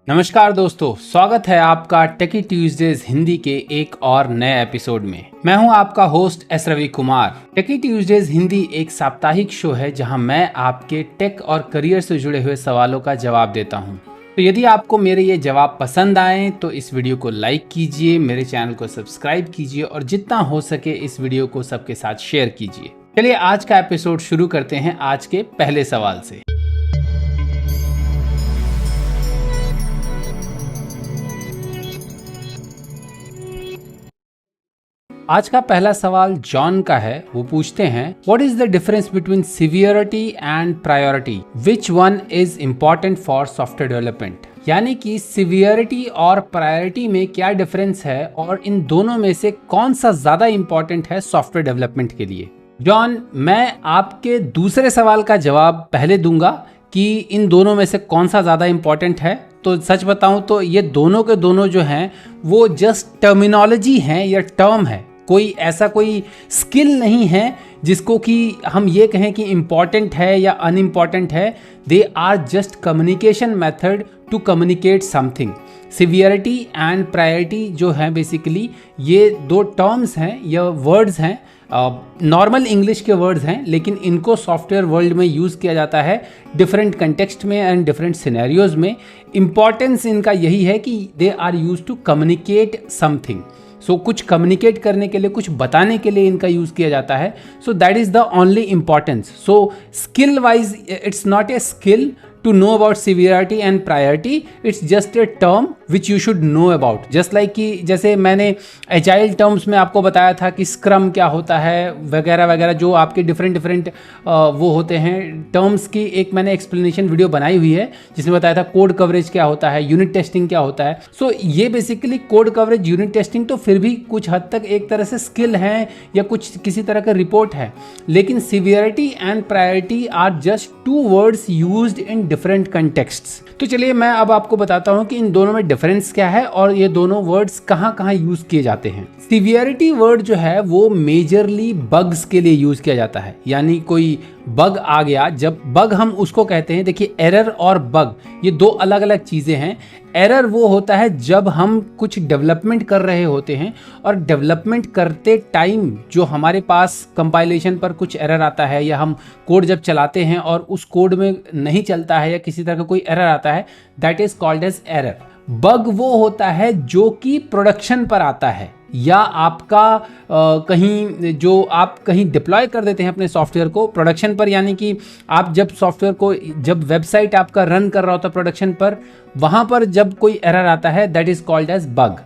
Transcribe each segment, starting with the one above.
नमस्कार दोस्तों, स्वागत है आपका टेकी ट्यूजडेज हिंदी के एक और नए एपिसोड में। मैं हूं आपका होस्ट एस रवि कुमार। टेकी ट्यूजडेज हिंदी एक साप्ताहिक शो है जहां मैं आपके टेक और करियर से जुड़े हुए सवालों का जवाब देता हूं। तो यदि आपको मेरे ये जवाब पसंद आए तो इस वीडियो को लाइक कीजिए, मेरे चैनल को सब्सक्राइब कीजिए और जितना हो सके इस वीडियो को सबके साथ शेयर कीजिए। चलिए आज का एपिसोड शुरू करते हैं आज के पहले सवाल से। आज का पहला सवाल जॉन का है। वो पूछते हैं, what is the difference between severity and priority, which one is important for software development. यानी कि सिवियरिटी और प्रायोरिटी में क्या डिफरेंस है और इन दोनों में से कौन सा ज्यादा इम्पोर्टेंट है सॉफ्टवेयर डेवलपमेंट के लिए। जॉन, मैं आपके दूसरे सवाल का जवाब पहले दूंगा कि इन दोनों में से कौन सा ज़्यादा इम्पॉर्टेंट है। तो सच बताऊं तो ये दोनों के दोनों जो हैं वो जस्ट टर्मिनोलॉजी हैं या टर्म है, कोई ऐसा कोई स्किल नहीं है जिसको कि हम ये कहें कि इम्पॉर्टेंट है या अनइम्पॉर्टेंट है। They are just communication method to communicate something. Severity and priority जो है बेसिकली ये दो टर्म्स हैं या वर्ड्स हैं, नॉर्मल इंग्लिश के वर्ड्स हैं, लेकिन इनको सॉफ्टवेयर वर्ल्ड में यूज़ किया जाता है डिफरेंट कंटेक्स्ट में एंड डिफरेंट सिनेरियोज में। इम्पॉर्टेंस इनका यही है कि they are used to communicate something. So कुछ कम्युनिकेट करने के लिए, कुछ बताने के लिए इनका यूज़ किया जाता है। So that is the only importance. So skill wise it's not a skill to know about severity and priority, it's just a term which you should know about। just like कि जैसे मैंने agile terms में आपको बताया था कि scrum क्या होता है वगैरह वगैरह, जो आपके डिफरेंट वो होते हैं टर्म्स की एक मैंने एक्सप्लेनेशन वीडियो बनाई हुई है जिसमें बताया था कोड कवरेज क्या होता है, यूनिट टेस्टिंग क्या होता है। सो ये basically code coverage, unit testing तो फिर भी कुछ हद तक एक तरह से स्किल है या कुछ किसी तरह का रिपोर्ट है, लेकिन severity and priority are just two words used in different contexts. तो चलिए मैं अब आपको बताता हूं कि इन दोनों में डिफरेंस क्या है और ये दोनों वर्ड्स कहां यूज किए जाते हैं। सिवियरिटी वर्ड जो है वो मेजरली बग्स के लिए यूज किया जाता है। यानी कोई बग आ गया, जब बग हम उसको कहते हैं, देखिए एरर और बग ये दो अलग अलग चीजें हैं। एरर वो होता है जब हम कुछ डेवलपमेंट कर रहे होते हैं और डेवलपमेंट करते टाइम जो हमारे पास कंपाइलेशन पर कुछ एरर आता है या हम कोड जब चलाते हैं और उस कोड में नहीं चलता है या किसी तरह का कोई एरर आता है, that is called as error. Bug वो होता है जो कि प्रोडक्शन पर आता है या आपका जो आप कहीं डिप्लॉय कर देते हैं अपने सॉफ्टवेयर को प्रोडक्शन पर। यानी कि आप जब सॉफ्टवेयर को, जब वेबसाइट आपका रन कर रहा होता है प्रोडक्शन पर, वहाँ पर जब कोई एरर आता है that is called as bug.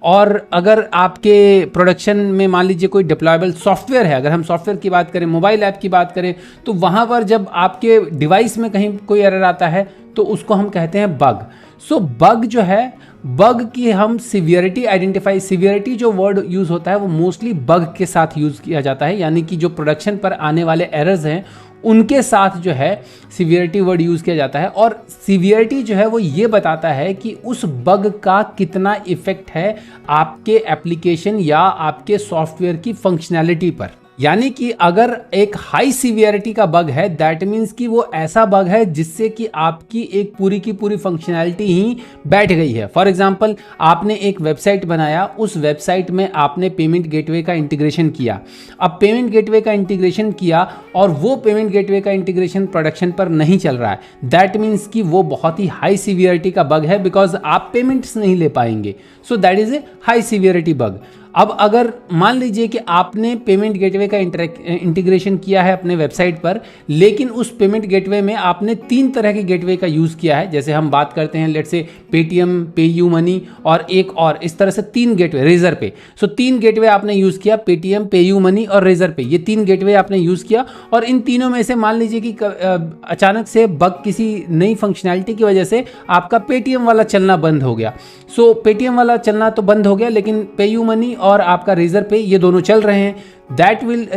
और अगर आपके प्रोडक्शन में मान लीजिए कोई डिप्लॉयबल सॉफ्टवेयर है, अगर हम सॉफ्टवेयर की बात करें, मोबाइल ऐप की बात करें, तो वहाँ पर जब आपके डिवाइस में कहीं कोई एरर आता है तो उसको हम कहते हैं बग। सो बग जो है, बग की हम सिवियरिटी आइडेंटिफाई, सिवियरिटी जो वर्ड यूज़ होता है वो मोस्टली बग के साथ यूज़ किया जाता है। यानी कि जो प्रोडक्शन पर आने वाले एरर्स हैं उनके साथ जो है सिवियरिटी वर्ड यूज़ किया जाता है। और सिवियरिटी जो है वो ये बताता है कि उस बग का कितना इफेक्ट है आपके एप्लीकेशन या आपके सॉफ्टवेयर की फंक्शनैलिटी पर। यानी कि अगर एक हाई सिवियरिटी का बग है, दैट मीन्स कि वो ऐसा बग है जिससे कि आपकी एक पूरी की पूरी फंक्शनैलिटी ही बैठ गई है। फॉर एग्जांपल, आपने एक वेबसाइट बनाया, उस वेबसाइट में आपने पेमेंट गेटवे का इंटीग्रेशन किया। अब पेमेंट गेटवे का इंटीग्रेशन किया और वो पेमेंट गेटवे का इंटीग्रेशन प्रोडक्शन पर नहीं चल रहा है, दैट मीन्स कि वो बहुत ही हाई सिवियरिटी का बग है, बिकॉज आप पेमेंट्स नहीं ले पाएंगे। So that is a high severity bug. अब अगर मान लीजिए कि आपने पेमेंट गेटवे का इंटीग्रेशन किया है अपने वेबसाइट पर, लेकिन उस पेमेंट गेटवे में आपने 3 तरह के गेटवे का यूज़ किया है। जैसे हम बात करते हैं let's say Paytm, PayU money और एक और, इस तरह से 3 गेटवे, रेजर पे। सो 3 गेटवे आपने यूज़ किया, पेटीएम, पेयू मनी और रेजर पे, ये 3 गेटवे आपने यूज़ किया। और इन तीनों में से मान लीजिए कि अचानक से बग, किसी नई फंक्शनैलिटी की वजह से आपका पेटीएम वाला चलना बंद हो गया। सो पेटीएम वाला चलना तो बंद हो गया, लेकिन पेयू मनी और आपका रेजर पे ये दोनों चल रहे हैं।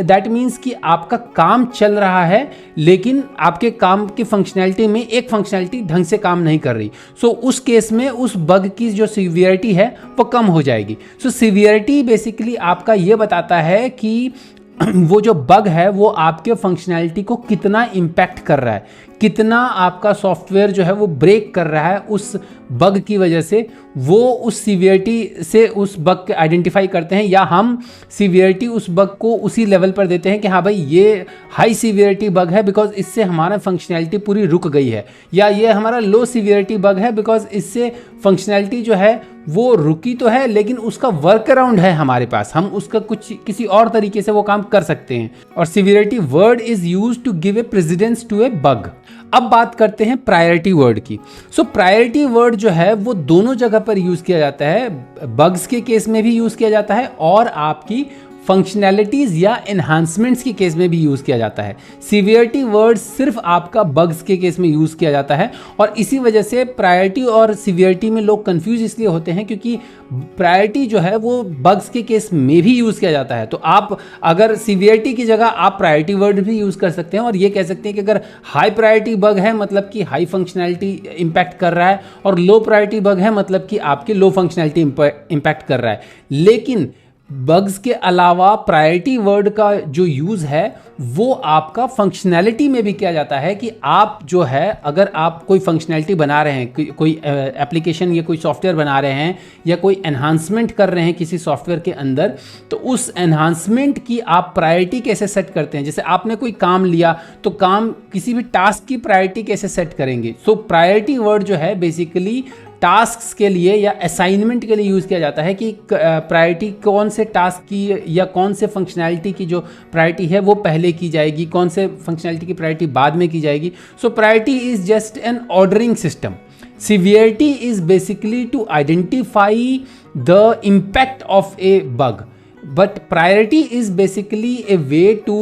दैट मीन्स कि आपका काम चल रहा है, लेकिन आपके काम की फंक्शनैलिटी में एक फंक्शनैलिटी ढंग से काम नहीं कर रही। सो उस केस में उस बग की जो सिवियरिटी है वो कम हो जाएगी। सो सिवियरिटी बेसिकली आपका ये बताता है कि वो जो बग है वो आपके फंक्शनैलिटी को कितना इम्पैक्ट कर रहा है, कितना आपका सॉफ्टवेयर जो है वो ब्रेक कर रहा है उस बग की वजह से, वो उस सीवियरिटी से उस बग के आइडेंटिफाई करते हैं, या हम सीवियरिटी उस बग को उसी लेवल पर देते हैं कि हाँ भाई ये हाई सीवियरिटी बग है बिकॉज इससे हमारा फंक्शनैलिटी पूरी रुक गई है, या ये हमारा लो सीवियरिटी बग है बिकॉज इससे फंक्शनैलिटी जो है वो रुकी तो है लेकिन उसका वर्क अराउंड है हमारे पास, हम उसका कुछ किसी और तरीके से वो काम कर सकते हैं। और severity word is used to give a precedence to a bug. अब बात करते हैं प्रायोरिटी वर्ड की। सो प्रायोरिटी वर्ड जो है वो दोनों जगह पर यूज किया जाता है, बग्स के केस में भी यूज किया जाता है और आपकी फंक्शनैलिटीज या एनहांसमेंट्स के केस में भी यूज किया जाता है। सीवियरिटी वर्ड सिर्फ आपका बग्स के केस में यूज किया जाता है, और इसी वजह से प्रायोरिटी और सीवियरिटी में लोग कंफ्यूज इसलिए होते हैं क्योंकि प्रायोरिटी जो है वो बग्स के केस में भी यूज किया जाता है। तो आप अगर सीवियरिटी की जगह आप प्रायोरिटी वर्ड भी यूज कर सकते हैं और ये कह सकते हैं कि अगर हाई प्रायोरिटी बग है मतलब कि हाई फंक्शनैलिटी इंपैक्ट कर रहा है, और लो प्रायोरिटी बग है मतलब कि आपके लो फंक्शनैलिटी इंपैक्ट कर रहा है। लेकिन बग्स के अलावा प्रायोरिटी वर्ड का जो यूज़ है वो आपका फंक्शनैलिटी में भी किया जाता है, कि आप जो है अगर आप कोई फंक्शनैलिटी बना रहे हैं, कोई एप्लीकेशन या कोई सॉफ्टवेयर बना रहे हैं या कोई एनहांसमेंट कर रहे हैं किसी सॉफ्टवेयर के अंदर, तो उस एनहांसमेंट की आप प्रायोरिटी कैसे सेट करते हैं। जैसे आपने कोई काम लिया तो काम किसी भी टास्क की प्रायोरिटी कैसे सेट करेंगे। सो प्रायोरिटी वर्ड जो है बेसिकली टास्क्स के लिए या असाइनमेंट के लिए यूज़ किया जाता है कि प्रायोरिटी कौन से टास्क की या कौन से फंक्शनैलिटी की जो प्रायोरिटी है वो पहले की जाएगी, कौन से फंक्शनैलिटी की प्रायोरिटी बाद में की जाएगी। So priority is just an ordering system. Severity is basically to identify the impact of a bug, but priority is basically a way to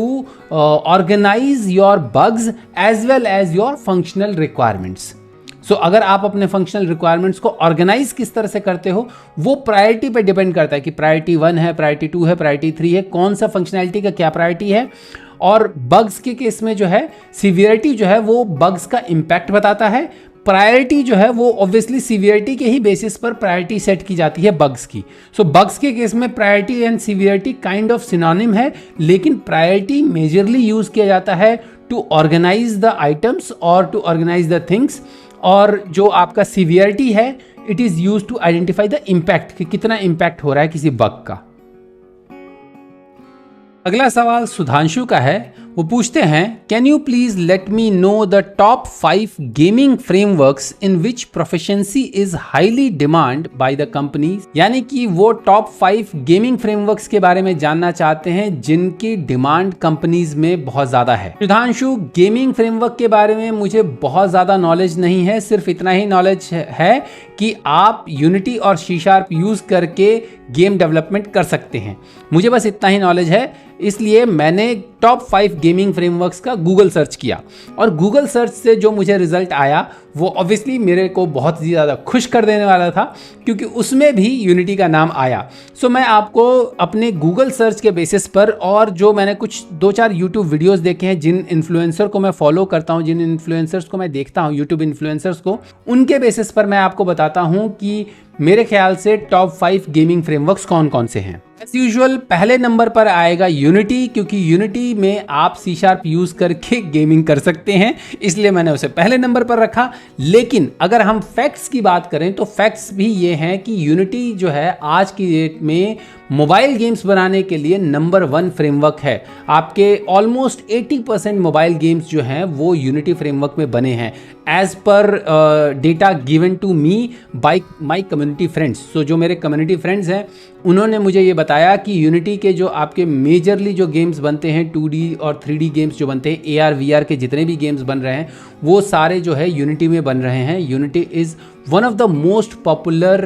organize your bugs as well as your functional requirements. सो अगर आप अपने functional requirements को organise किस तरह से करते हो वो प्रायोरिटी पे डिपेंड करता है कि प्रायोरिटी 1 है, प्रायोरिटी 2 है, प्रायोरिटी 3 है, कौन सा फंक्शनैलिटी का क्या प्रायोरिटी है। और बग्स के केस में जो है सीवियरिटी जो है वो बग्स का इम्पैक्ट बताता है, प्रायोरिटी जो है वो ऑब्वियसली सीवियरिटी के ही बेसिस पर प्रायोरिटी सेट की जाती है बग्स की। सो बग्स के केस में priority and severity kind of synonym है, लेकिन प्रायोरिटी मेजरली यूज किया जाता है टू ऑर्गेनाइज द आइटम्स और टू ऑर्गेनाइज द थिंग्स, और जो आपका सीवियरिटी है it is use to identify the impact कि कितना इम्पैक्ट हो रहा है किसी बग का। अगला सवाल सुधांशु का है। वो पूछते हैं, can you please let me know the top 5 gaming frameworks in which proficiency is highly demand by the companies. यानी कि वो टॉप 5 गेमिंग फ्रेमवर्क्स के बारे में जानना चाहते हैं जिनकी डिमांड कंपनीज में बहुत ज्यादा है। सुधांशु, गेमिंग फ्रेमवर्क के बारे में मुझे बहुत ज्यादा नॉलेज नहीं है, सिर्फ इतना ही नॉलेज है कि आप यूनिटी और सी शार्प यूज करके गेम डेवलपमेंट कर सकते हैं। मुझे बस इतना ही नॉलेज है, इसलिए मैंने टॉप 5 गेमिंग फ्रेमवर्क्स का गूगल सर्च किया, और गूगल सर्च से जो मुझे रिजल्ट आया वो ऑब्वियसली मेरे को बहुत ही ज़्यादा खुश कर देने वाला था, क्योंकि उसमें भी यूनिटी का नाम आया। सो मैं आपको अपने गूगल सर्च के बेसिस पर, और जो मैंने कुछ 2-4 यूट्यूब वीडियोस देखे हैं, जिन इन्फ्लुएंसर को मैं फॉलो करता हूं, जिन इन्फ्लुएंसर्स को मैं देखता हूं, यूट्यूब इन्फ्लुएंसर्स को, उनके बेसिस पर मैं आपको बताता हूं कि मेरे ख्याल से टॉप 5 गेमिंग फ्रेमवर्क्स कौन कौन से हैं। एज यूजुअल पहले नंबर पर आएगा यूनिटी, क्योंकि यूनिटी में आप सी शार्प यूज करके गेमिंग कर सकते हैं, इसलिए मैंने उसे पहले नंबर पर रखा। लेकिन अगर हम फैक्ट्स की बात करें तो फैक्ट्स भी ये हैं कि यूनिटी जो है आज की डेट में मोबाइल गेम्स बनाने के लिए नंबर 1 फ्रेमवर्क है। आपके ऑलमोस्ट 80% मोबाइल गेम्स जो हैं वो यूनिटी फ्रेमवर्क में बने हैं, as per data given to me by my community friends. So जो मेरे कम्युनिटी फ्रेंड्स हैं उन्होंने मुझे ये बताया कि यूनिटी के जो आपके मेजरली जो गेम्स बनते हैं, 2D और 3D गेम्स जो बनते हैं, AR VR के जितने भी गेम्स बन रहे हैं वो सारे जो है यूनिटी में बन रहे हैं। Unity is one of the most popular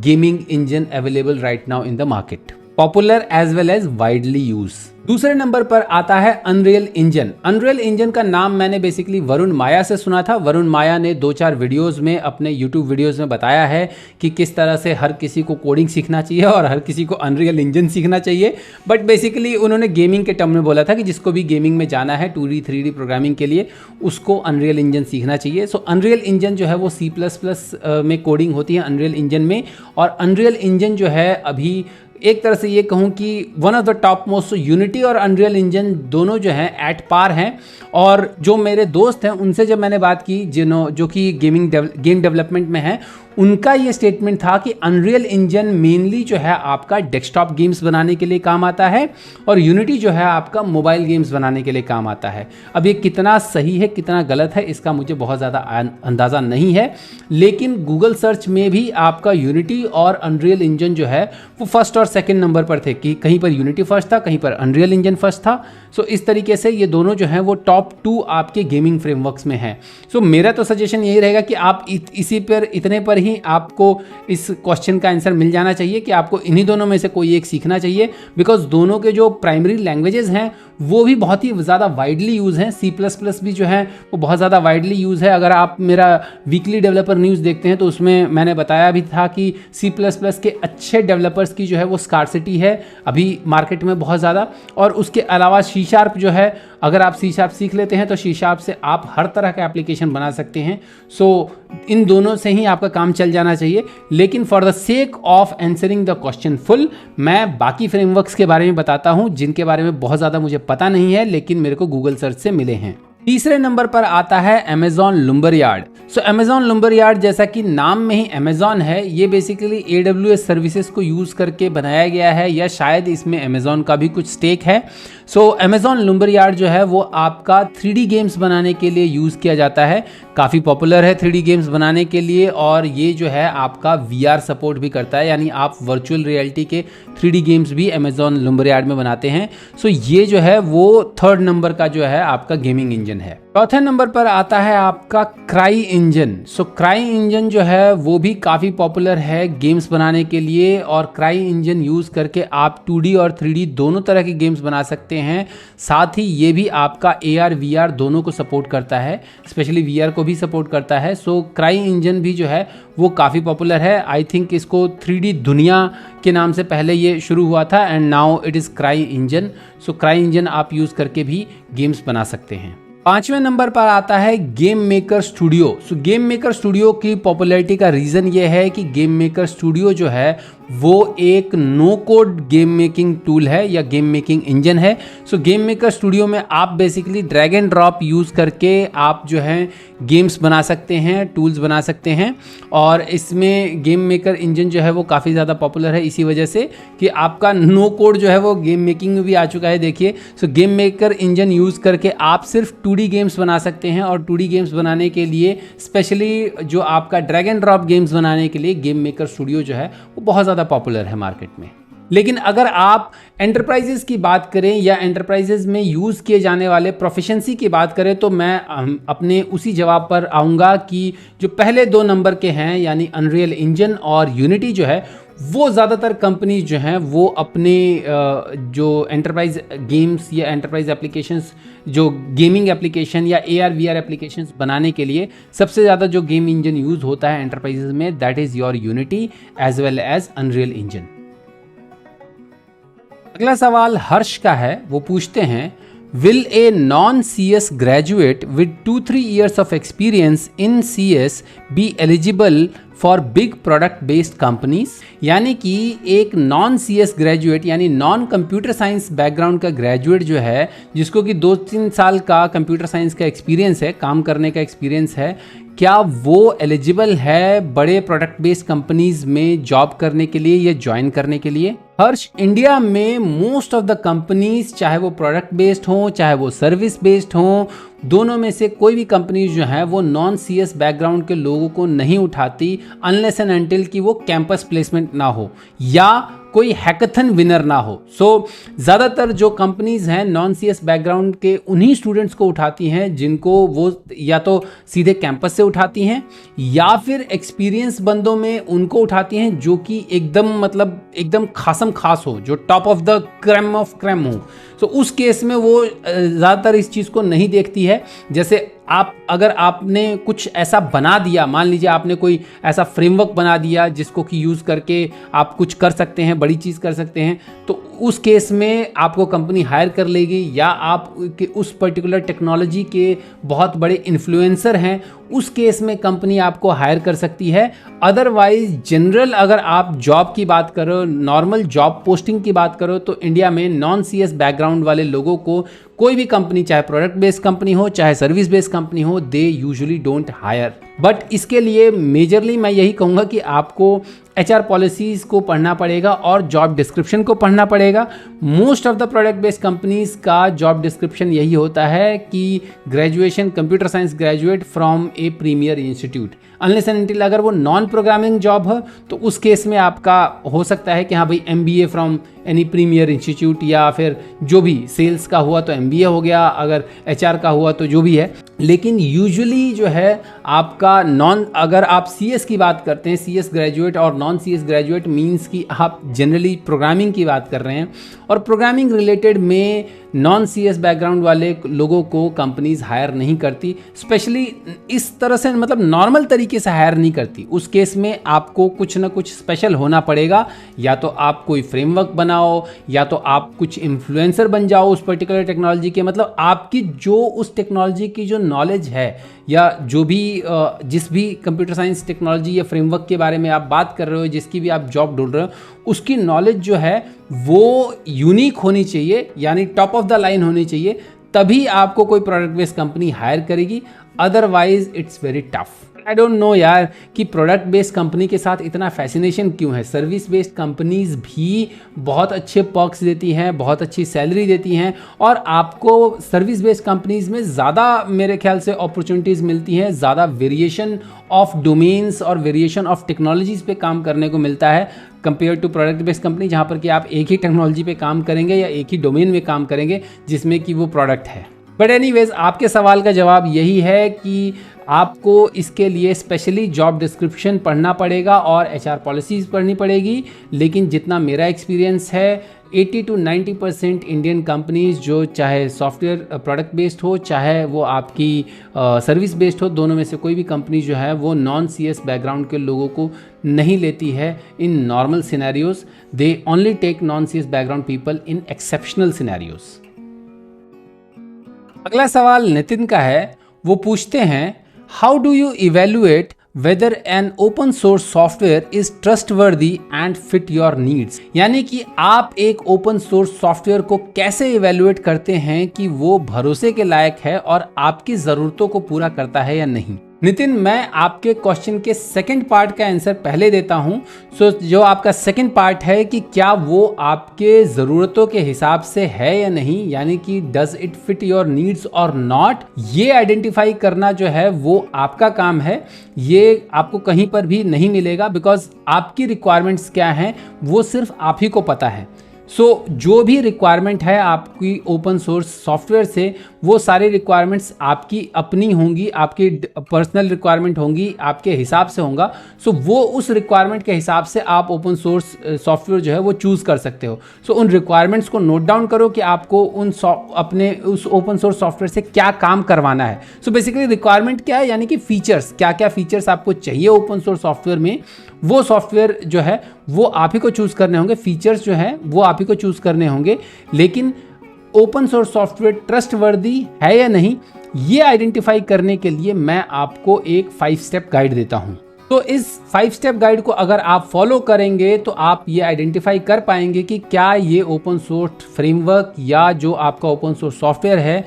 gaming engine available right now in the market, popular as well as widely used। दूसरे नंबर पर आता है अनरियल इंजन। अनरियल इंजन का नाम मैंने बेसिकली वरुण माया से सुना था। वरुण माया ने 2-4 वीडियोस में, अपने यूट्यूब वीडियोस में बताया है कि किस तरह से हर किसी को कोडिंग सीखना चाहिए और हर किसी को अनरियल इंजन सीखना चाहिए। बट बेसिकली उन्होंने गेमिंग के टर्म में बोला था कि जिसको भी गेमिंग में जाना है 2D 3D प्रोग्रामिंग के लिए, उसको अनरियल इंजन सीखना चाहिए। सो अनरियल इंजन जो है वो C++ में कोडिंग होती है अनरियल इंजन में, और अनरियल इंजन जो है अभी एक तरह से ये कहूँ कि one of the top most unity unity और अनरियल इंजन दोनों जो हैं एट पार हैं। और जो मेरे दोस्त हैं उनसे जब मैंने बात की जो कि गेम डेवलपमेंट में हैं, उनका ये स्टेटमेंट था कि अनरियल इंजन मेनली जो है आपका डेस्कटॉप गेम्स बनाने के लिए काम आता है और यूनिटी जो है आपका मोबाइल गेम्स बनाने के लिए काम आता है। अब ये कितना सही है कितना गलत है इसका मुझे बहुत ज़्यादा अंदाज़ा नहीं है, लेकिन गूगल सर्च में भी आपका यूनिटी और अनरियल इंजन जो है वो फर्स्ट और सेकंड नंबर पर थे, कि कहीं पर यूनिटी फर्स्ट था, कहीं पर अनरियल इंजन फर्स्ट था। सो इस तरीके से ये दोनों जो हैं वो टॉप 2 आपके गेमिंग फ्रेमवर्क्स में हैं। सो मेरा तो सजेशन यही रहेगा कि आप इसी पर इतने पर ही आपको इस क्वेश्चन का आंसर मिल जाना चाहिए कि आपको इन्हीं दोनों में से कोई एक सीखना चाहिए, बिकॉज दोनों के जो प्राइमरी लैंग्वेजेस हैं वो भी बहुत ही ज़्यादा वाइडली यूज़ हैं। C++ भी जो है वो बहुत ज़्यादा वाइडली यूज़ है। अगर आप मेरा वीकली डेवलपर न्यूज़ देखते हैं तो उसमें मैंने बताया भी था कि C++ के अच्छे डेवलपर्स की जो है वो स्कार्सिटी है अभी मार्केट में बहुत ज़्यादा। और उसके अलावा C# जो है, अगर आप C# सीख लेते हैं तो C# से आप हर तरह का एप्लीकेशन बना सकते हैं। सो इन दोनों से ही आपका काम चल जाना चाहिए। लेकिन for the sake of answering the question full, मैं बाकी फ्रेमवर्क्स के बारे में बताता हूं जिनके बारे में बहुत ज़्यादा मुझे पता नहीं है लेकिन मेरे को गूगल सर्च से मिले हैं। तीसरे नंबर पर आता है अमेजॉन लुम्बरयार्ड। सो अमेजॉन लुम्बरयार्ड, जैसा कि नाम में ही अमेजॉन है, ये बेसिकली AWS सर्विसेज को यूज़ करके बनाया गया है, या शायद इसमें अमेजॉन का भी कुछ स्टेक है। सो अमेजॉन लुम्बरयार्ड जो है वो आपका 3D गेम्स बनाने के लिए यूज़ किया जाता है। काफ़ी पॉपुलर है 3D गेम्स बनाने के लिए, और ये जो है आपका VR सपोर्ट भी करता है, यानी आप वर्चुअल रियलिटी के 3D गेम्स भी अमेजॉन लुम्बरयार्ड में बनाते हैं। सो ये जो है वो 3rd नंबर का जो है आपका गेमिंग इंजन है। चौथे नंबर पर आता है आपका क्राई इंजन। सो क्राई इंजन जो है वो भी काफ़ी पॉपुलर है गेम्स बनाने के लिए, और क्राई इंजन यूज़ करके आप 2D और 3D दोनों तरह के गेम्स बना सकते हैं। साथ ही ये भी आपका AR VR दोनों को सपोर्ट करता है, स्पेशली VR को भी सपोर्ट करता है। सो क्राई इंजन भी जो है वो काफ़ी पॉपुलर है। आई थिंक इसको 3D दुनिया के नाम से पहले ये शुरू हुआ था, and now it is cry engine. So cry engine आप यूज़ करके भी गेम्स बना सकते हैं। 5वें नंबर पर आता है गेम मेकर स्टूडियो। सो गेम मेकर स्टूडियो की पॉपुलैरिटी का रीज़न ये है कि गेम मेकर स्टूडियो जो है वो एक no code game making tool है या गेम मेकिंग इंजन है। सो गेम मेकर स्टूडियो में आप basically drag and drop use करके आप जो है गेम्स बना सकते हैं, टूल्स बना सकते हैं। और इसमें गेम मेकर इंजन जो है वो काफ़ी ज़्यादा पॉपुलर है इसी वजह से कि आपका नो कोड जो है वो गेम मेकिंग में भी आ चुका है। देखिए, सो गेम मेकर इंजन यूज़ करके आप सिर्फ 2D गेम्स बना सकते हैं, और 2D गेम्स बनाने के लिए स्पेशली जो आपका ड्रैग एंड ड्रॉप गेम्स बनाने के लिए गेम मेकर स्टूडियो जो है वो बहुत ज़्यादा पॉपुलर है मार्केट में। लेकिन अगर आप एंटरप्राइजेस की बात करें या एंटरप्राइजेस में यूज़ किए जाने वाले प्रोफिशिएंसी की बात करें, तो मैं अपने उसी जवाब पर आऊँगा कि जो पहले 2 नंबर के हैं यानी अनरियल इंजन और यूनिटी जो है, वो ज़्यादातर कंपनीज जो हैं वो अपने जो एंटरप्राइज गेम्स या एंटरप्राइज एप्लीकेशंस, जो गेमिंग एप्लीकेशन या AR VR एप्लीकेशंस बनाने के लिए सबसे ज़्यादा जो गेम इंजन यूज़ होता है एंटरप्राइजेस में, that is your Unity as well as Unreal Engine. अगला सवाल हर्ष का है। वो पूछते हैं, will a non CS graduate with 2-3 years of experience in CS be eligible for big product based companies? यानी कि एक नॉन CS ग्रेजुएट यानी नॉन कंप्यूटर साइंस बैकग्राउंड का ग्रेजुएट जो है, जिसको कि 2-3 साल का कंप्यूटर साइंस का एक्सपीरियंस है, काम करने का एक्सपीरियंस है, क्या वो एलिजिबल है बड़े प्रोडक्ट बेस्ड कंपनीज में जॉब करने के लिए या ज्वाइन करने के लिए? हर्ष, इंडिया में मोस्ट ऑफ द कंपनीज, चाहे वो प्रोडक्ट बेस्ड हो चाहे वो सर्विस बेस्ड हो, दोनों में से कोई भी कंपनी जो है वो नॉन CS बैकग्राउंड के लोगों को नहीं उठाती अनलेस एंड अनटिल कि वो कैंपस प्लेसमेंट ना हो या कोई हैकाथन विनर ना हो। सो ज़्यादातर जो कंपनीज हैं नॉन CS बैकग्राउंड के उन्हीं स्टूडेंट्स को उठाती हैं जिनको वो या तो सीधे कैंपस से उठाती हैं या फिर एक्सपीरियंस बंदों में उनको उठाती हैं जो कि एकदम खासम खास हो, जो top of the cream of cream हो। सो उस केस में वो ज़्यादातर इस चीज़ को नहीं देखती है। जैसे आप अगर आपने कुछ ऐसा बना दिया, मान लीजिए आपने कोई ऐसा फ्रेमवर्क बना दिया जिसको कि यूज़ करके आप कुछ कर सकते हैं, बड़ी चीज़ कर सकते हैं, तो उस केस में आपको कंपनी हायर कर लेगी, या आप उस पर्टिकुलर टेक्नोलॉजी के बहुत बड़े इन्फ्लुएंसर हैं, उस केस में कंपनी आपको हायर कर सकती है। अदरवाइज जनरल अगर आप जॉब की बात करो, नॉर्मल जॉब पोस्टिंग की बात करो, तो इंडिया में नॉन CS बैकग्राउंड वाले लोगों को कोई भी कंपनी, चाहे प्रोडक्ट बेस्ड कंपनी हो चाहे सर्विस बेस्ड कंपनी हो, they usually don't hire. But इसके लिए मेजरली मैं यही कहूँगा कि आपको HR पॉलिसीज़ को पढ़ना पड़ेगा और जॉब डिस्क्रिप्शन को पढ़ना पड़ेगा। Most of the product based companies का जॉब डिस्क्रिप्शन यही होता है कि graduation computer science graduate from A premier institute, unless and until अगर वो नॉन प्रोग्रामिंग जॉब है तो उस केस में आपका हो सकता है कि हाँ भाई MBA from any premier institute, या फिर जो भी सेल्स का हुआ तो MBA हो गया, अगर HR का हुआ तो जो भी है। लेकिन यूजुअली जो है आपका अगर आप CS की बात करते हैं, CS ग्रेजुएट और नॉन CS ग्रेजुएट मींस कि आप जनरली प्रोग्रामिंग की बात कर रहे हैं, और प्रोग्रामिंग रिलेटेड में नॉन CS बैकग्राउंड वाले लोगों को कंपनीज हायर नहीं करती, स्पेशली इस तरह से, मतलब नॉर्मल तरीके से हायर नहीं करती। उस केस में आपको कुछ ना कुछ स्पेशल होना पड़ेगा, या तो आप कोई फ्रेमवर्क बनाओ, या तो आप कुछ इन्फ्लुएंसर बन जाओ उस पर्टिकुलर टेक्नोलॉजी के, मतलब आपकी जो उस टेक्नोलॉजी की जो नॉलेज है, या जो भी जिस भी कंप्यूटर साइंस टेक्नोलॉजी या फ्रेमवर्क के बारे में आप बात कर रहे हो, जिसकी भी आप जॉब ढूंढ रहे हो, उसकी नॉलेज जो है वो यूनिक होनी चाहिए, यानी टॉप ऑफ द लाइन होनी चाहिए, तभी आपको कोई प्रोडक्ट बेस्ड कंपनी हायर करेगी। Otherwise it's very tough. I don't know यार कि प्रोडक्ट बेस्ड कंपनी के साथ इतना फैसिनेशन क्यों है। सर्विस बेस्ड कंपनीज भी बहुत अच्छे पर्क्स देती हैं, बहुत अच्छी सैलरी देती हैं, और आपको सर्विस बेस्ड कंपनीज में ज़्यादा मेरे ख्याल से अपॉर्चुनिटीज़ मिलती हैं, ज़्यादा वेरिएशन ऑफ डोमेन्स और वेरिएशन ऑफ टेक्नोलॉजीज़ पे काम करने को मिलता है compare to product based company, जहाँ पर कि आप एक ही टेक्नोलॉजी पे काम करेंगे या एक ही डोमेन में काम करेंगे जिसमें कि वो प्रोडक्ट है। बट एनीवेज, आपके सवाल का जवाब यही है कि आपको इसके लिए स्पेशली जॉब डिस्क्रिप्शन पढ़ना पड़ेगा और HR पॉलिसीज़ पढ़नी पड़ेगी। लेकिन जितना मेरा एक्सपीरियंस है, 80 to 90% इंडियन कंपनीज जो चाहे सॉफ्टवेयर प्रोडक्ट बेस्ड हो, चाहे वो आपकी सर्विस बेस्ड हो, दोनों में से कोई भी कंपनी जो है वो नॉन CS बैकग्राउंड के लोगों को नहीं लेती है in normal scenarios. They only take non CS background people in exceptional scenarios. अगला सवाल नितिन का है। वो पूछते हैं, how do you evaluate whether an open source software is trustworthy and fit your needs? यानी कि आप एक ओपन सोर्स सॉफ्टवेयर को कैसे इवेल्युएट करते हैं कि वो भरोसे के लायक है और आपकी ज़रूरतों को पूरा करता है या नहीं। नितिन, मैं आपके क्वेश्चन के सेकंड पार्ट का आंसर पहले देता हूं। जो आपका सेकंड पार्ट है कि क्या वो आपके ज़रूरतों के हिसाब से है या नहीं, यानी कि does it fit your needs और नॉट, ये आइडेंटिफाई करना जो है वो आपका काम है। ये आपको कहीं पर भी नहीं मिलेगा, बिकॉज आपकी रिक्वायरमेंट्स क्या हैं वो सिर्फ आप ही को पता है। जो भी रिक्वायरमेंट है आपकी ओपन सोर्स सॉफ्टवेयर से, वो सारी रिक्वायरमेंट्स आपकी अपनी होंगी, आपकी पर्सनल रिक्वायरमेंट होंगी, आपके हिसाब से होगा। वो उस रिक्वायरमेंट के हिसाब से आप ओपन सोर्स सॉफ्टवेयर जो है वो चूज़ कर सकते हो। उन रिक्वायरमेंट्स को नोट डाउन करो कि आपको अपने उस ओपन सोर्स सॉफ्टवेयर से क्या काम करवाना है। बेसिकली रिक्वायरमेंट क्या है, यानी कि फीचर्स, क्या क्या फीचर्स आपको चाहिए ओपन सोर्स सॉफ्टवेयर में, वो सॉफ्टवेयर जो है वो आप ही को चूज़ करने होंगे। फीचर्स जो है वो आप ही को चूज़ करने होंगे। लेकिन ओपन सोर्स सॉफ्टवेयर ट्रस्टवर्दी है या नहीं, ये आइडेंटिफाई करने के लिए मैं आपको एक 5 स्टेप गाइड देता हूं। तो इस 5 स्टेप गाइड को अगर आप फॉलो करेंगे तो आप ये आइडेंटिफाई कर पाएंगे कि क्या ये ओपन सोर्स फ्रेमवर्क या जो आपका ओपन सोर्स सॉफ्टवेयर है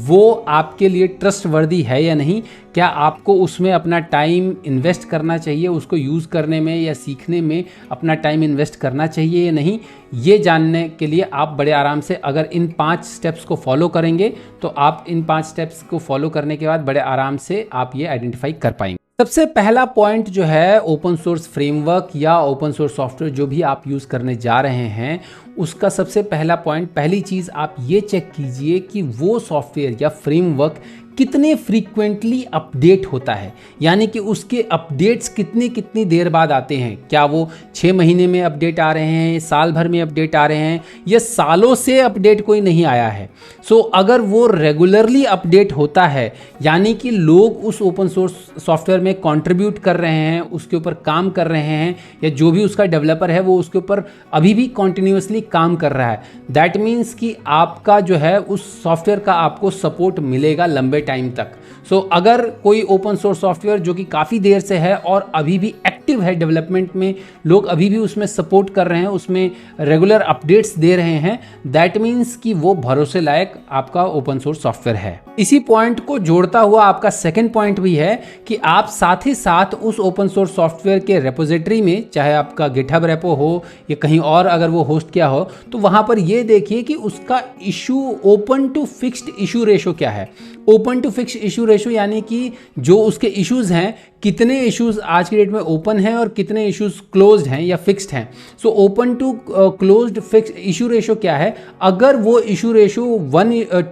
वो आपके लिए ट्रस्टवर्दी है या नहीं। क्या आपको उसमें अपना टाइम इन्वेस्ट करना चाहिए, उसको यूज़ करने में या सीखने में अपना टाइम इन्वेस्ट करना चाहिए या नहीं, ये जानने के लिए आप बड़े आराम से अगर इन 5 स्टेप्स को फॉलो करेंगे तो आप इन 5 स्टेप्स को फॉलो करने के बाद बड़े आराम से आप ये आइडेंटिफाई कर पाएंगे। सबसे पहला पॉइंट जो है, ओपन सोर्स फ्रेमवर्क या ओपन सोर्स सॉफ्टवेयर जो भी आप यूज़ करने जा रहे हैं उसका सबसे पहला पॉइंट, पहली चीज़ आप ये चेक कीजिए कि वो सॉफ्टवेयर या फ्रेमवर्क कितने फ्रीक्वेंटली अपडेट होता है, यानी कि उसके अपडेट्स कितनी कितनी देर बाद आते हैं। क्या वो 6 महीने में अपडेट आ रहे हैं, साल भर में अपडेट आ रहे हैं, या सालों से अपडेट कोई नहीं आया है। सो अगर वो रेगुलरली अपडेट होता है, यानी कि लोग उस ओपन सोर्स सॉफ्टवेयर में कंट्रीब्यूट कर रहे हैं, उसके ऊपर काम कर रहे हैं, या जो भी उसका डेवलपर है वो उसके ऊपर अभी भी कॉन्टिन्यूसली काम कर रहा है, दैट मीन्स कि आपका जो है उस सॉफ्टवेयर का आपको सपोर्ट मिलेगा लंबे टाइम तक। सो अगर कोई ओपन सोर्स सॉफ्टवेयर जो कि काफ़ी देर से है और अभी भी एक्टिव है डेवलपमेंट में, लोग अभी भी उसमें सपोर्ट कर रहे हैं, उसमें रेगुलर अपडेट्स दे रहे हैं, दैट मीन्स कि वो भरोसे लायक आपका ओपन सोर्स सॉफ्टवेयर है। इसी पॉइंट को जोड़ता हुआ आपका सेकंड पॉइंट भी है कि आप साथ ही साथ उस ओपन सोर्स सॉफ्टवेयर के रेपोजिटरी में, चाहे आपका गिटहब रेपो हो या कहीं और अगर वो होस्ट किया हो, तो वहां पर ये देखिए कि उसका issue open to fixed issue ratio क्या है। Open to fixed issue ratio यानी कि जो उसके इश्यूज हैं, कितने इश्यूज आज की डेट में ओपन हैं और कितने इश्यूज क्लोज्ड हैं या फिक्स्ड हैं। So open to closed fixed issue ratio क्या है। अगर वो इशू रेशो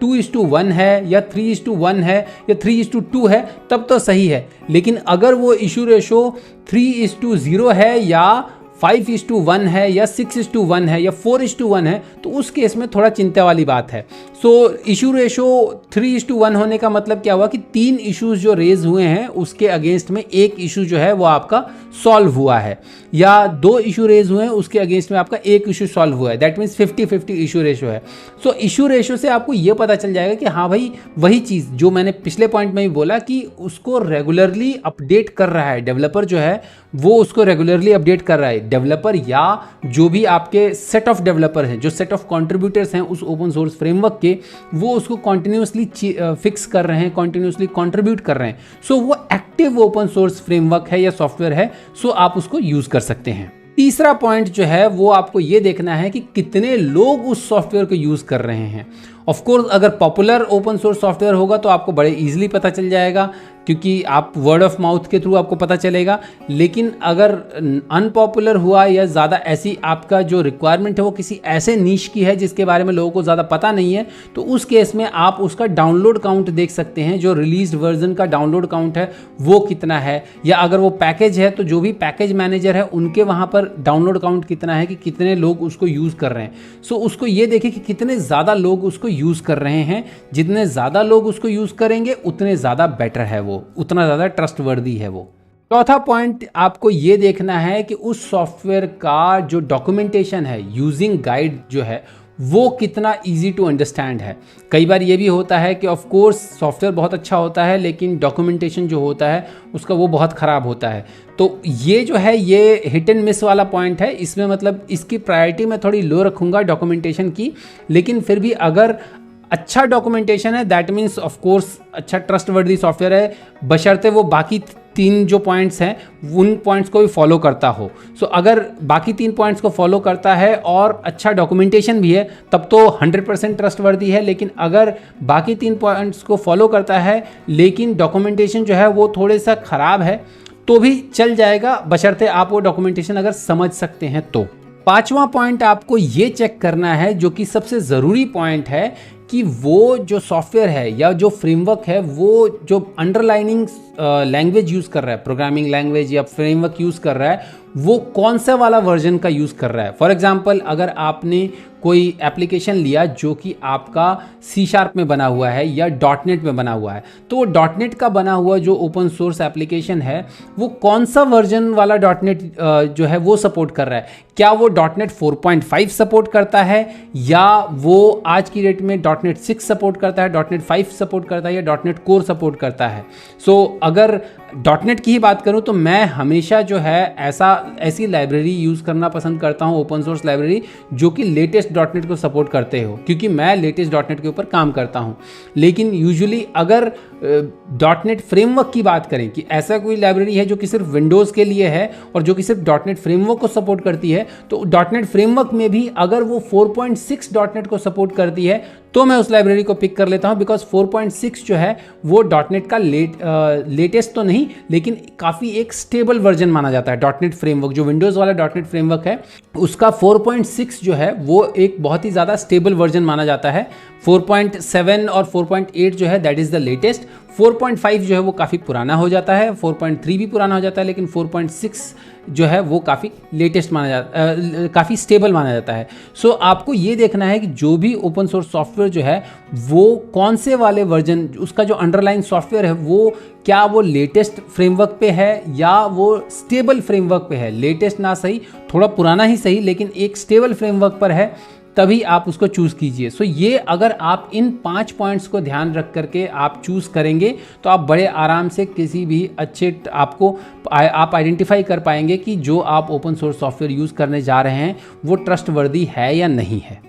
2:1 है या 3:1 है या 3:2 है तब तो सही है, लेकिन अगर वो इशू रेशो 3:0 है या 5:1 है या 6:1 है या 4:1 है तो उस केस में थोड़ा चिंता वाली बात है। सो इशू रेशो 3:1 होने का मतलब क्या हुआ कि 3 इश्यूज जो रेज हुए हैं उसके अगेंस्ट में एक इशू जो है वो आपका सॉल्व हुआ है, या 2 इशू रेज हुए हैं उसके अगेंस्ट में आपका एक इशू सॉल्व हुआ है, दैट मीन्स 50-50 इशू रेशो है। सो इशू रेशो से आपको ये पता चल जाएगा कि हाँ भाई वही चीज़ जो मैंने पिछले पॉइंट में भी बोला कि उसको रेगुलरली अपडेट कर रहा है डेवलपर, जो है वो उसको रेगुलरली अपडेट कर रहा है डेवलपर, या जो भी आपके सेट ऑफ डेवलपर हैं, जो सेट ऑफ कंट्रीब्यूटर्स हैं उस ओपन सोर्स फ्रेमवर्क के, वो उसको कॉन्टिन्यूसली फिक्स कर रहे हैं, कॉन्टिन्यूसली कंट्रीब्यूट कर रहे हैं। सो वो एक्टिव ओपन सोर्स फ्रेमवर्क है या सॉफ्टवेयर है, सो आप उसको यूज कर सकते हैं। तीसरा पॉइंट जो है वो आपको ये देखना है कि कितने लोग उस सॉफ्टवेयर को यूज कर रहे हैं। ऑफ कोर्स अगर पॉपुलर ओपन सोर्स सॉफ्टवेयर होगा तो आपको बड़े इजीली पता चल जाएगा, क्योंकि आप वर्ड ऑफ माउथ के थ्रू आपको पता चलेगा। लेकिन अगर अनपॉपुलर हुआ या ज़्यादा ऐसी आपका जो रिक्वायरमेंट है वो किसी ऐसे नीश की है जिसके बारे में लोगों को ज़्यादा पता नहीं है, तो उस केस में आप उसका डाउनलोड काउंट देख सकते हैं, जो रिलीज्ड वर्जन का डाउनलोड काउंट है वो कितना है, या अगर वो पैकेज है तो जो भी पैकेज मैनेजर है उनके वहाँ पर डाउनलोड काउंट कितना है कि कितने लोग उसको यूज़ कर रहे हैं। सो उसको ये देखें कि कितने ज़्यादा लोग उसको यूज़ कर रहे हैं। जितने ज़्यादा लोग उसको यूज़ करेंगे उतने ज़्यादा बेटर है वो, उतना ज़्यादा ट्रस्टवर्दी है वो। चौथा पॉइंट आपको ये देखना है कि उस सॉफ्टवेयर का जो डॉक्यूमेंटेशन है, यूजिंग गाइड जो है वो कितना इजी टू अंडरस्टैंड है। कई बार ये भी होता है कि ऑफ कोर्स सॉफ्टवेयर बहुत अच्छा होता है लेकिन डॉक्यूमेंटेशन जो होता है उसका वो बहुत ख़राब होता है। तो ये जो है ये हिट एंड मिस वाला पॉइंट है, इसमें मतलब इसकी प्रायोरिटी मैं थोड़ी लो रखूँगा डॉक्यूमेंटेशन की, लेकिन फिर भी अगर अच्छा डॉक्यूमेंटेशन है दैट मीन्स ऑफ कोर्स अच्छा ट्रस्टवर्दी सॉफ्टवेयर है, बशर्ते वो बाकी 3 जो पॉइंट्स हैं उन पॉइंट्स को भी फॉलो करता हो। सो अगर बाकी 3 पॉइंट्स को फॉलो करता है और अच्छा डॉक्यूमेंटेशन भी है तब तो 100% ट्रस्टवर्दी है, लेकिन अगर बाकी 3 पॉइंट्स को फॉलो करता है लेकिन डॉक्यूमेंटेशन जो है वो थोड़े सा ख़राब है तो भी चल जाएगा, बशर्ते आप वो डॉक्यूमेंटेशन अगर समझ सकते हैं तो। पांचवा पॉइंट आपको ये चेक करना है, जो कि सबसे ज़रूरी पॉइंट है, कि वो जो सॉफ्टवेयर है या जो फ्रेमवर्क है वो जो अंडरलाइनिंग लैंग्वेज यूज़ कर रहा है, प्रोग्रामिंग लैंग्वेज या फ्रेमवर्क यूज़ कर रहा है, वो कौन सा वाला वर्जन का यूज़ कर रहा है। फॉर एग्जांपल अगर आपने कोई एप्लीकेशन लिया जो कि आपका C# में बना हुआ है या .NET में बना हुआ है, तो वो .NET का बना हुआ जो ओपन सोर्स एप्लीकेशन है वो कौन सा वर्जन वाला .NET जो है वो सपोर्ट कर रहा है। क्या वो .NET 4.5 सपोर्ट करता है, या वो आज की डेट में .NET 6 सपोर्ट करता है, .NET 5 सपोर्ट करता है, या .NET Core सपोर्ट करता है। सो अगर .NET की ही बात करूं तो मैं हमेशा जो है ऐसी लाइब्रेरी यूज़ करना पसंद करता हूं, ओपन सोर्स लाइब्रेरी जो कि लेटेस्ट .NET को सपोर्ट करते हो, क्योंकि मैं लेटेस्ट .NET के ऊपर काम करता हूं। लेकिन यूजुअली अगर .NET फ्रेमवर्क की बात करें कि ऐसा कोई लाइब्रेरी है जो कि सिर्फ विंडोज़ के लिए है और जो कि सिर्फ .NET फ्रेमवर्क को सपोर्ट करती है, तो .NEट फ्रेमवर्क में भी अगर वो 4.6 .NET को सपोर्ट करती है तो मैं उस लाइब्रेरी को पिक कर लेता हूं, बिकॉज 4.6 जो है वो .NEट का लेटेस्ट तो नहीं लेकिन काफ़ी एक स्टेबल वर्जन माना जाता है। .NEट फ्रेमवर्क जो विंडोज़ वाला .NEट फ्रेमवर्क है उसका 4.6 जो है वो एक बहुत ही ज़्यादा स्टेबल वर्जन माना जाता है। 4.7 और 4.8 जो है दैट इज़ द लेटेस्ट। 4.5 जो है वो काफ़ी पुराना हो जाता है, 4.3 भी पुराना हो जाता है, लेकिन 4.6 जो है वो काफ़ी लेटेस्ट माना जाता, काफ़ी स्टेबल माना जाता है। सो आपको ये देखना है कि जो भी ओपन सोर्स सॉफ्टवेयर जो है वो कौन से वाले वर्जन, उसका जो अंडरलाइन सॉफ्टवेयर है वो क्या वो लेटेस्ट फ्रेमवर्क पे है या वो स्टेबल फ्रेमवर्क पे है। लेटेस्ट ना सही, थोड़ा पुराना ही सही, लेकिन एक स्टेबल फ्रेमवर्क पर है, तभी आप उसको चूज़ कीजिए। सो ये अगर आप इन 5 पॉइंट्स को ध्यान रख करके आप चूज़ करेंगे तो आप बड़े आराम से किसी भी अच्छे आप आइडेंटिफाई कर पाएंगे कि जो आप ओपन सोर्स सॉफ्टवेयर यूज़ करने जा रहे हैं वो ट्रस्टवर्दी है या नहीं है।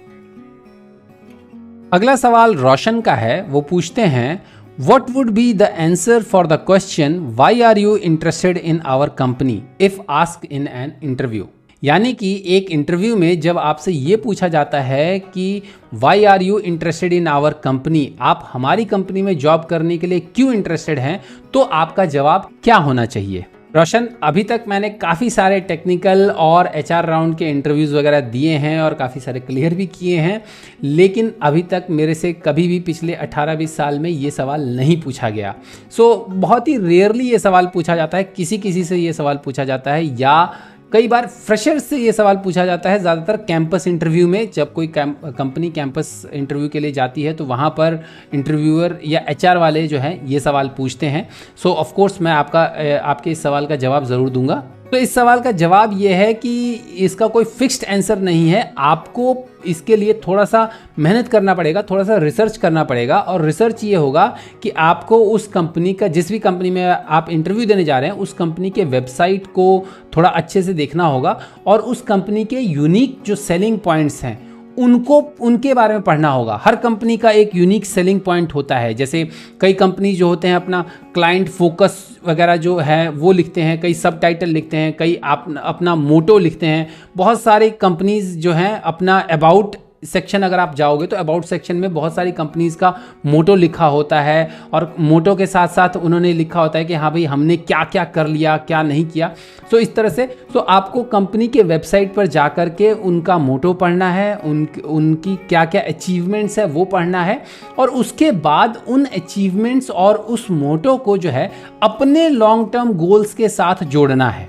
अगला सवाल रोशन का है। वो पूछते हैं What would be the answer for the question why are you interested in our company if asked in an interview? यानी कि एक इंटरव्यू में जब आपसे ये पूछा जाता है कि why are you interested in our company, आप हमारी कंपनी में जॉब करने के लिए क्यों इंटरेस्टेड हैं, तो आपका जवाब क्या होना चाहिए। रोशन, अभी तक मैंने काफ़ी सारे टेक्निकल और HR राउंड के इंटरव्यूज़ वगैरह दिए हैं और काफ़ी सारे क्लियर भी किए हैं, लेकिन अभी तक मेरे से कभी भी पिछले 18-20 साल में ये सवाल नहीं पूछा गया। सो बहुत ही रेयरली ये सवाल पूछा जाता है, किसी किसी से ये सवाल पूछा जाता है या कई बार फ्रेशर्स से ये सवाल पूछा जाता है। ज़्यादातर कैंपस इंटरव्यू में जब कोई कंपनी कैंपस इंटरव्यू के लिए जाती है तो वहाँ पर इंटरव्यूअर या HR वाले जो हैं ये सवाल पूछते हैं। सो ऑफ कोर्स मैं आपके इस सवाल का जवाब ज़रूर दूंगा। तो इस सवाल का जवाब ये है कि इसका कोई फिक्स्ड आंसर नहीं है, आपको इसके लिए थोड़ा सा मेहनत करना पड़ेगा, थोड़ा सा रिसर्च करना पड़ेगा। और रिसर्च ये होगा कि आपको उस कंपनी का, जिस भी कंपनी में आप इंटरव्यू देने जा रहे हैं, उस कंपनी के वेबसाइट को थोड़ा अच्छे से देखना होगा और उस कंपनी के यूनिक जो सेलिंग पॉइंट्स हैं उनके बारे में पढ़ना होगा। हर कंपनी का एक यूनिक सेलिंग पॉइंट होता है। जैसे कई कंपनी जो होते हैं अपना क्लाइंट फोकस वगैरह जो है वो लिखते हैं, कई सब टाइटल लिखते हैं, कई अपना मोटो लिखते हैं। बहुत सारी कंपनीज जो हैं अपना अबाउट सेक्शन, अगर आप जाओगे तो अबाउट सेक्शन में बहुत सारी कंपनीज का मोटो लिखा होता है और मोटो के साथ साथ उन्होंने लिखा होता है कि हाँ भाई हमने क्या क्या कर लिया, क्या नहीं किया। सो इस तरह से आपको कंपनी के वेबसाइट पर जा कर के उनका मोटो पढ़ना है, उनकी क्या क्या अचीवमेंट्स है वो पढ़ना है और उसके बाद उन अचीवमेंट्स और उस मोटो को जो है अपने लॉन्ग टर्म गोल्स के साथ जोड़ना है।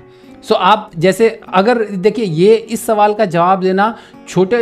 आप जैसे अगर देखिए ये इस सवाल का जवाब देना छोटे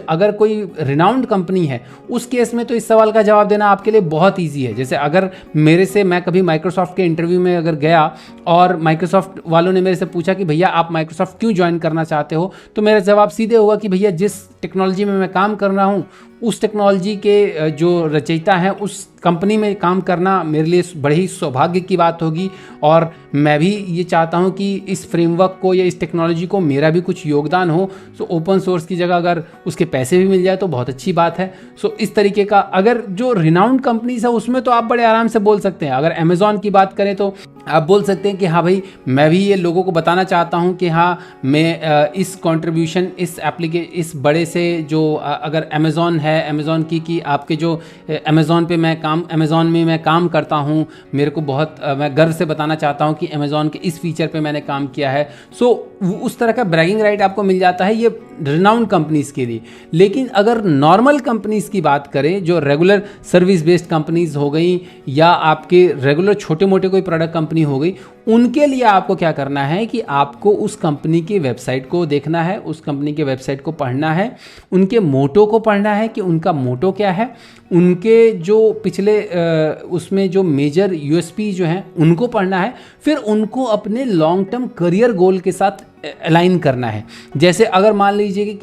अगर कोई रिनाउंड कंपनी है उस केस में तो इस सवाल का जवाब देना आपके लिए बहुत इजी है। जैसे अगर मैं कभी माइक्रोसॉफ्ट के इंटरव्यू में अगर गया और माइक्रोसॉफ्ट वालों ने मेरे से पूछा कि भैया आप माइक्रोसॉफ्ट क्यों ज्वाइन करना चाहते हो, तो मेरा जवाब सीधे होगा कि भैया जिस टेक्नोलॉजी में मैं काम कर रहा हूँ उस टेक्नोलॉजी के जो रचयिता हैं उस कंपनी में काम करना मेरे लिए बड़े ही सौभाग्य की बात होगी और मैं भी ये चाहता हूँ कि इस फ्रेमवर्क को या इस टेक्नोलॉजी को मेरा भी कुछ योगदान हो। ओपन सोर्स की जगह अगर उसके पैसे भी मिल जाए तो बहुत अच्छी बात है। इस तरीके का अगर जो रिनाउंड कंपनीज है उसमें तो आप बड़े आराम से बोल सकते हैं। अगर अमेजॉन की बात करें तो आप बोल सकते हैं कि हाँ भाई मैं भी ये लोगों को बताना चाहता हूँ कि हाँ मैं इस कंट्रीब्यूशन इस बड़े से जो अगर अमेजॉन है, अमेजॉन की आपके जो अमेजॉन में मैं काम करता हूँ, मेरे को बहुत मैं गर्व से बताना चाहता हूँ कि अमेजॉन के इस फीचर पे मैंने काम किया है। उस तरह का ब्रैगिंग राइट आपको मिल जाता है ये रिनाउंड कंपनीज के लिए। लेकिन अगर नॉर्मल कंपनीज की बात करें, जो रेगुलर सर्विस बेस्ड कंपनीज हो गई या आपके रेगुलर छोटे मोटे कोई प्रोडक्ट कंपनी हो गई, उनके लिए आपको क्या करना है कि आपको उस कंपनी की वेबसाइट को देखना है, उस कंपनी के वेबसाइट को पढ़ना है, उनके मोटो को पढ़ना है कि उनका मोटो क्या है, उनके जो पिछले उसमें जो मेजर यूएसपी जो हैं उनको पढ़ना है, फिर उनको अपने लॉन्ग टर्म करियर गोल के साथ अलाइन करना है। जैसे अगर मान लीजिए कि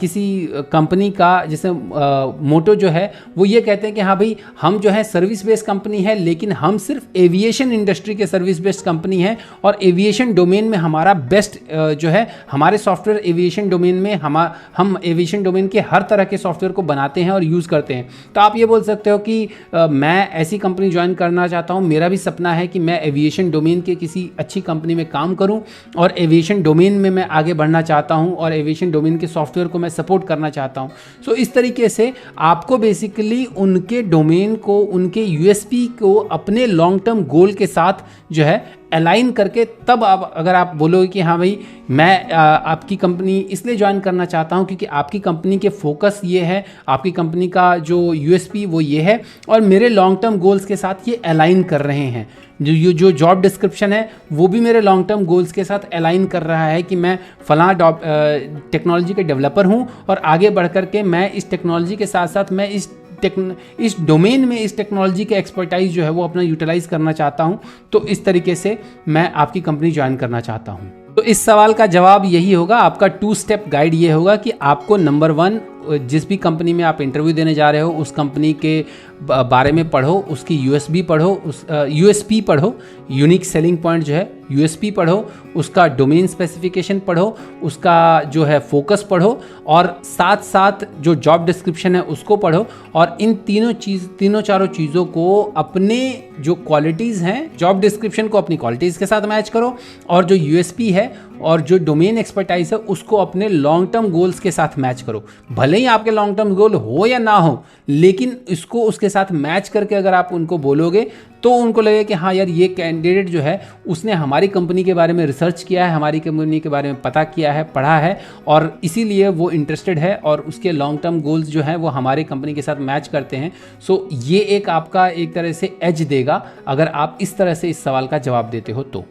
किसी कंपनी का जैसे मोटो जो है वो ये कहते हैं कि हाँ भाई हम जो है सर्विस बेस्ड कंपनी है, लेकिन हम सिर्फ एविएशन इंडस्ट्री के सर्विस बेस्ड कंपनी है और एविएशन डोमेन में हमारा बेस्ट जो है हमारे सॉफ्टवेयर एविएशन डोमेन में हम एविएशन डोमेन के हर तरह के सॉफ्टवेयर को बनाते हैं और यूज़ करते हैं। तो आप ये बोल सकते हो कि मैं ऐसी कंपनी ज्वाइन करना चाहता हूँ, मेरा भी सपना है कि मैं एविएशन डोमेन के किसी अच्छी कंपनी में काम करूँ और एविएशन डोमेन में मैं आगे बढ़ना चाहता हूँ और एविएशन डोमेन के सॉफ्टवेयर को मैं सपोर्ट करना चाहता हूँ। सो इस तरीके से आपको बेसिकली उनके डोमेन को, उनके यूएसपी को अपने लॉन्ग टर्म गोल के साथ जो है अलाइन करके, तब आप अगर आप बोलोगे कि हाँ भाई मैं आपकी कंपनी इसलिए ज्वाइन करना चाहता हूँ क्योंकि आपकी कंपनी के फोकस ये है, आपकी कंपनी का जो यूएसपी वो ये है और मेरे लॉन्ग टर्म गोल्स के साथ ये अलाइन कर रहे हैं। जो जॉब डिस्क्रिप्शन है वो भी मेरे लॉन्ग टर्म गोल्स के साथ अलाइन कर रहा है कि मैं फलां टेक्नोलॉजी के डेवलपर हूँ और आगे बढ़ कर के मैं इस टेक्नोलॉजी के साथ साथ मैं इस डोमेन में इस टेक्नोलॉजी के एक्सपर्टाइज जो है वो अपना यूटिलाइज करना चाहता हूं। तो इस तरीके से मैं आपकी कंपनी ज्वाइन करना चाहता हूं। तो इस सवाल का जवाब यही होगा, आपका 2 स्टेप गाइड ये होगा कि आपको नंबर 1 जिस भी कंपनी में आप इंटरव्यू देने जा रहे हो उस कंपनी के बारे में पढ़ो, उसकी यूएसपी पढ़ो, यूनिक सेलिंग पॉइंट जो है यूएसपी पढ़ो, उसका डोमेन स्पेसिफिकेशन पढ़ो, उसका जो है फोकस पढ़ो और साथ साथ जो जॉब डिस्क्रिप्शन है उसको पढ़ो और इन तीनों चारों चीज़ों को अपने जो क्वालिटीज़ हैं जॉब डिस्क्रिप्शन को अपनी क्वालिटीज़ के साथ मैच करो और जो यूएसपी है और जो डोमेन एक्सपर्टाइज है उसको अपने लॉन्ग टर्म गोल्स के साथ मैच करो। भले ही आपके लॉन्ग टर्म गोल हो या ना हो, लेकिन इसको उसके साथ मैच करके अगर आप उनको बोलोगे तो उनको लगेगा कि हाँ यार ये कैंडिडेट जो है उसने हमारी कंपनी के बारे में रिसर्च किया है, हमारी कंपनी के बारे में पता किया है, पढ़ा है और इसीलिए वो इंटरेस्टेड है और उसके लॉन्ग टर्म गोल्स जो हैं वो हमारी कंपनी के साथ मैच करते हैं। सो ये एक आपका एक तरह से एज देगा अगर आप इस तरह से इस सवाल का जवाब देते हो तो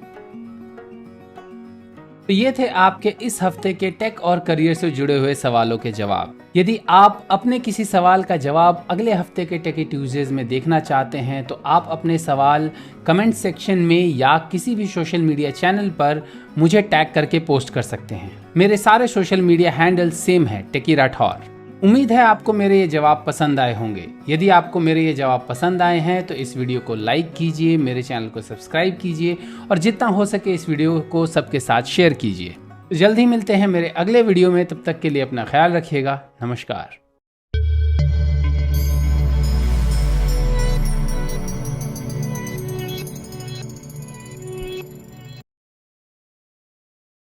ये थे आपके इस हफ्ते के टेक और करियर से जुड़े हुए सवालों के जवाब। यदि आप अपने किसी सवाल का जवाब अगले हफ्ते के टेकी ट्यूजडेज में देखना चाहते हैं तो आप अपने सवाल कमेंट सेक्शन में या किसी भी सोशल मीडिया चैनल पर मुझे टैग करके पोस्ट कर सकते हैं। मेरे सारे सोशल मीडिया हैंडल सेम है, टेकी राठौर। उम्मीद है आपको मेरे ये जवाब पसंद आए होंगे। यदि आपको मेरे ये जवाब पसंद आए हैं तो इस वीडियो को लाइक कीजिए, मेरे चैनल को सब्सक्राइब कीजिए और जितना हो सके इस वीडियो को सबके साथ शेयर कीजिए। जल्द ही मिलते हैं मेरे अगले वीडियो में, तब तक के लिए अपना ख्याल रखिएगा। नमस्कार।